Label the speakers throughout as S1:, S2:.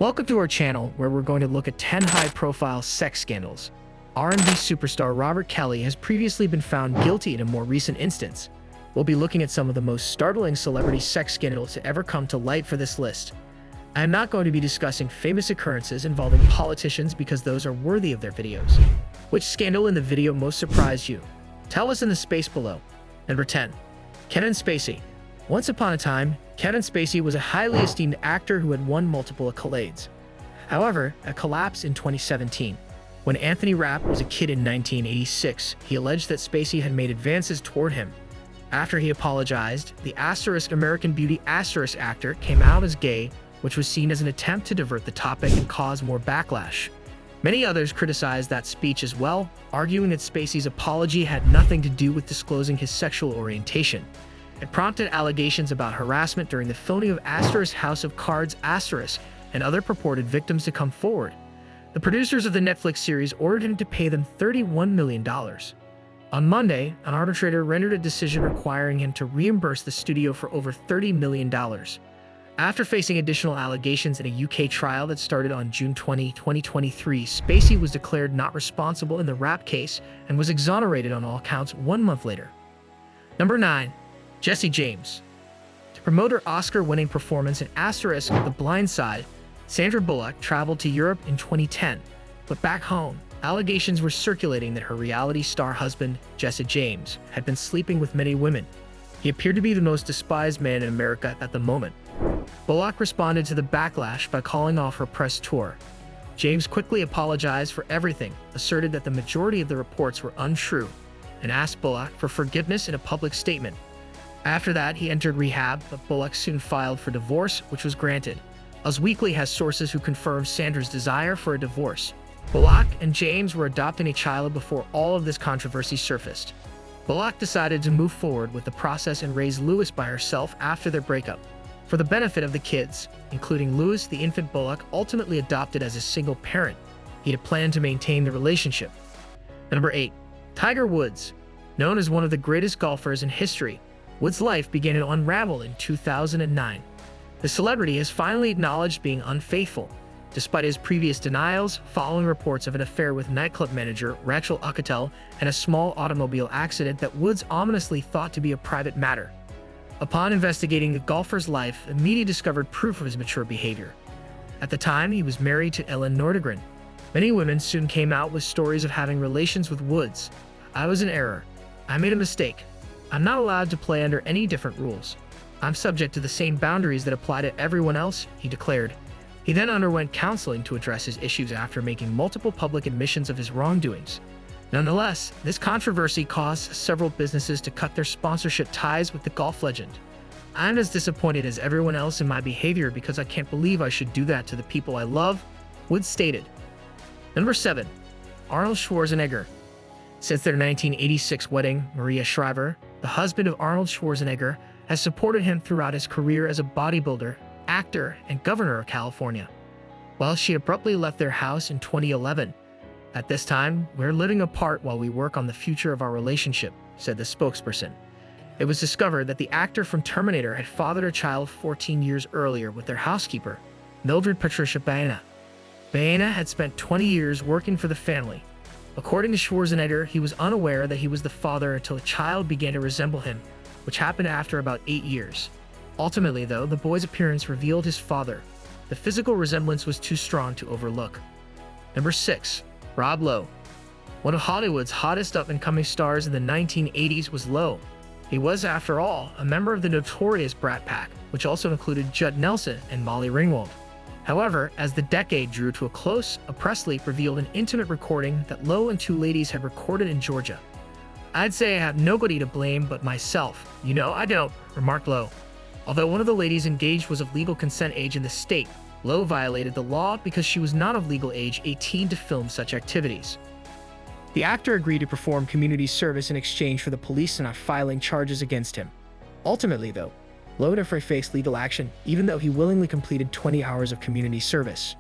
S1: Welcome to our channel, where we're going to look at 10 high-profile sex scandals. R&B superstar Robert Kelly has previously been found guilty in a more recent instance. We'll be looking at some of the most startling celebrity sex scandals to ever come to light for this list. I am not going to be discussing famous occurrences involving politicians because those are worthy of their videos. Which scandal in the video most surprised you? Tell us in the space below. Number 10. Kevin Spacey. Once upon a time, Kevin Spacey was a highly esteemed actor who had won multiple accolades. However, a collapse in 2017. When Anthony Rapp was a kid in 1986, he alleged that Spacey had made advances toward him. After he apologized, the American Beauty actor came out as gay, which was seen as an attempt to divert the topic and cause more backlash. Many others criticized that speech as well, arguing that Spacey's apology had nothing to do with disclosing his sexual orientation. It prompted allegations about harassment during the filming of House of Cards and other purported victims to come forward. The producers of the Netflix series ordered him to pay them $31 million. On Monday, an arbitrator rendered a decision requiring him to reimburse the studio for over $30 million. After facing additional allegations in a UK trial that started on June 20, 2023, Spacey was declared not responsible in the Rapp case and was exonerated on all counts 1 month later. Number 9. Jessie James. To promote her Oscar-winning performance in The Blind Side, Sandra Bullock traveled to Europe in 2010, but back home, allegations were circulating that her reality star husband, Jesse James, had been sleeping with many women. He appeared to be the most despised man in America at the moment. Bullock responded to the backlash by calling off her press tour. James quickly apologized for everything, asserted that the majority of the reports were untrue, and asked Bullock for forgiveness in a public statement. After that, he entered rehab, but Bullock soon filed for divorce, which was granted. Us Weekly has sources who confirm Sandra's desire for a divorce. Bullock and James were adopting a child before all of this controversy surfaced. Bullock decided to move forward with the process and raise Lewis by herself after their breakup. For the benefit of the kids, including Lewis, the infant Bullock ultimately adopted as a single parent. He had planned to maintain the relationship. Number 8. Tiger Woods. Known as one of the greatest golfers in history, Woods' life began to unravel in 2009. The celebrity has finally acknowledged being unfaithful, despite his previous denials following reports of an affair with nightclub manager Rachel Ucatel and a small automobile accident that Woods ominously thought to be a private matter. Upon investigating the golfer's life, the media discovered proof of his mature behavior. At the time, he was married to Ellen Nordegren. Many women soon came out with stories of having relations with Woods. "I was in error. I made a mistake. I'm not allowed to play under any different rules. I'm subject to the same boundaries that apply to everyone else," he declared. He then underwent counseling to address his issues after making multiple public admissions of his wrongdoings. Nonetheless, this controversy caused several businesses to cut their sponsorship ties with the golf legend. "I'm as disappointed as everyone else in my behavior because I can't believe I should do that to the people I love," Woods stated. Number 7. Arnold Schwarzenegger. Since their 1986 wedding, Maria Shriver, the husband of Arnold Schwarzenegger, has supported him throughout his career as a bodybuilder, actor, and governor of California. While she abruptly left their house in 2011, "At this time, we're living apart while we work on the future of our relationship," said the spokesperson. It was discovered that the actor from Terminator had fathered a child 14 years earlier with their housekeeper, Mildred Patricia Baena. Baena had spent 20 years working for the family. According to Schwarzenegger, he was unaware that he was the father until a child began to resemble him, which happened after about 8 years. Ultimately, though, the boy's appearance revealed his father. The physical resemblance was too strong to overlook. Number 6. Rob Lowe. One of Hollywood's hottest up-and-coming stars in the 1980s was Lowe. He was, after all, a member of the notorious Brat Pack, which also included Judd Nelson and Molly Ringwald. However, as the decade drew to a close, a press leak revealed an intimate recording that Lowe and two ladies had recorded in Georgia. "I'd say I have nobody to blame but myself. You know, I don't," remarked Lowe. Although one of the ladies engaged was of legal consent age in the state, Lowe violated the law because she was not of legal age 18 to film such activities. The actor agreed to perform community service in exchange for the police not filing charges against him. Ultimately, though, Lowe never faced legal action, even though he willingly completed 20 hours of community service.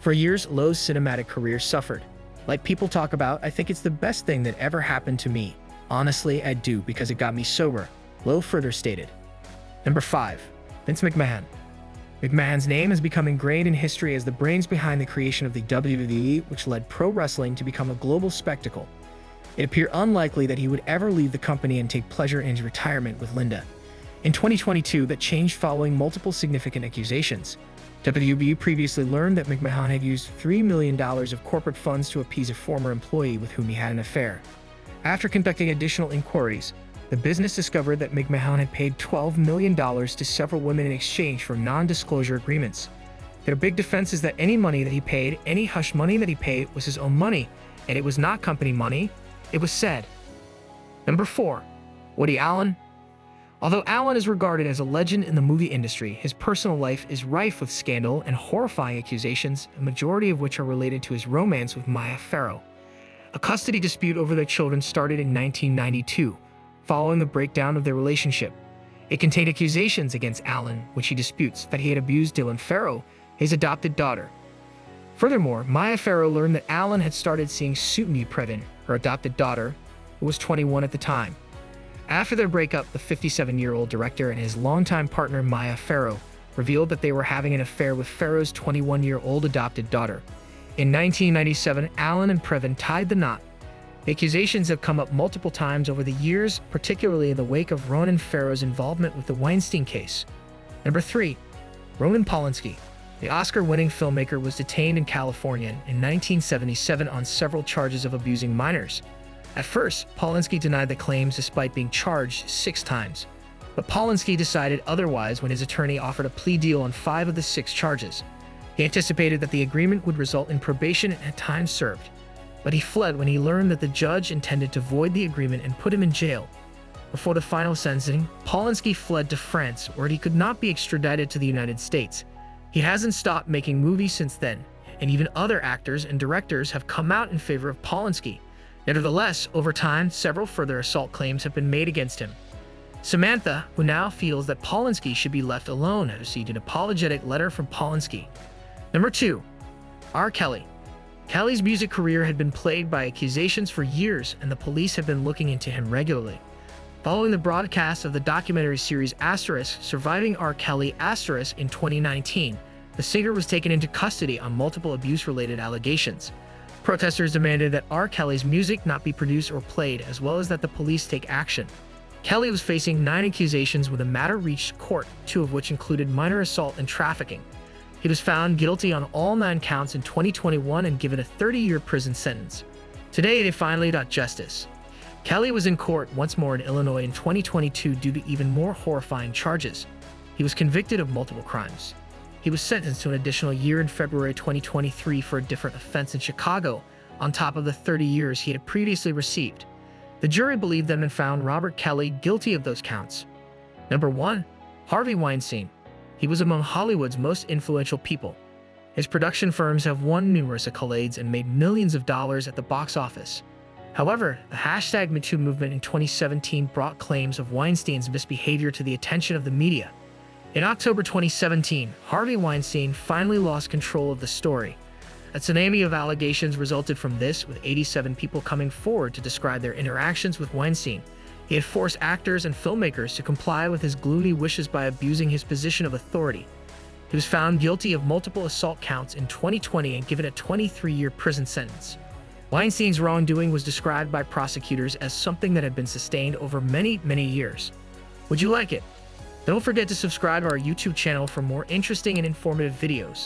S1: For years, Lowe's cinematic career suffered. "Like people talk about, I think it's the best thing that ever happened to me. Honestly, I do because it got me sober," Lowe further stated. Number 5. Vince McMahon. McMahon's name has become ingrained in history as the brains behind the creation of the WWE, which led pro wrestling to become a global spectacle. It appeared unlikely that he would ever leave the company and take pleasure in his retirement with Linda. In 2022, that changed following multiple significant accusations. WWE previously learned that McMahon had used $3 million of corporate funds to appease a former employee with whom he had an affair. After conducting additional inquiries, the business discovered that McMahon had paid $12 million to several women in exchange for non-disclosure agreements. Their big defense is that any money that he paid, any hush money that he paid, was his own money, and it was not company money, it was said. Number 4. Woody Allen. Although Allen is regarded as a legend in the movie industry, his personal life is rife with scandal and horrifying accusations, a majority of which are related to his romance with Mia Farrow. A custody dispute over their children started in 1992, following the breakdown of their relationship. It contained accusations against Allen, which he disputes, that he had abused Dylan Farrow, his adopted daughter. Furthermore, Mia Farrow learned that Allen had started seeing Sutton Previn, her adopted daughter, who was 21 at the time. After their breakup, the 57-year-old director and his longtime partner Mia Farrow revealed that they were having an affair with Farrow's 21-year-old adopted daughter. In 1997, Allen and Previn tied the knot. The accusations have come up multiple times over the years, particularly in the wake of Ronan Farrow's involvement with the Weinstein case. Number 3. Roman Polanski. The Oscar-winning filmmaker was detained in California in 1977 on several charges of abusing minors. At first, Polanski denied the claims despite being charged 6 times. But Polanski decided otherwise when his attorney offered a plea deal on 5 of the 6 charges. He anticipated that the agreement would result in probation and time served. But he fled when he learned that the judge intended to void the agreement and put him in jail. Before the final sentencing, Polanski fled to France, where he could not be extradited to the United States. He hasn't stopped making movies since then, and even other actors and directors have come out in favor of Polanski. Nevertheless, over time, several further assault claims have been made against him. Samantha, who now feels that Polanski should be left alone, has received an apologetic letter from Polanski. Number 2. R. Kelly. Kelly's music career had been plagued by accusations for years, and the police have been looking into him regularly. Following the broadcast of the documentary series Surviving R. Kelly in 2019, the singer was taken into custody on multiple abuse-related allegations. Protesters demanded that R. Kelly's music not be produced or played, as well as that the police take action. Kelly was facing 9 accusations when the matter reached court, 2 of which included minor assault and trafficking. He was found guilty on all 9 counts in 2021 and given a 30-year prison sentence. Today, they finally got justice. Kelly was in court once more in Illinois in 2022 due to even more horrifying charges. He was convicted of multiple crimes. He was sentenced to an additional year in February 2023 for a different offense in Chicago, on top of the 30 years he had previously received. The jury believed them and found Robert Kelly guilty of those counts. Number 1. Harvey Weinstein. He was among Hollywood's most influential people. His production firms have won numerous accolades and made millions of dollars at the box office. However, the #MeToo movement in 2017 brought claims of Weinstein's misbehavior to the attention of the media. In October 2017, Harvey Weinstein finally lost control of the story. A tsunami of allegations resulted from this, with 87 people coming forward to describe their interactions with Weinstein. He had forced actors and filmmakers to comply with his gloomy wishes by abusing his position of authority. He was found guilty of multiple assault counts in 2020 and given a 23-year prison sentence. Weinstein's wrongdoing was described by prosecutors as something that had been sustained over many years. Would you like it? Don't forget to subscribe to our YouTube channel for more interesting and informative videos.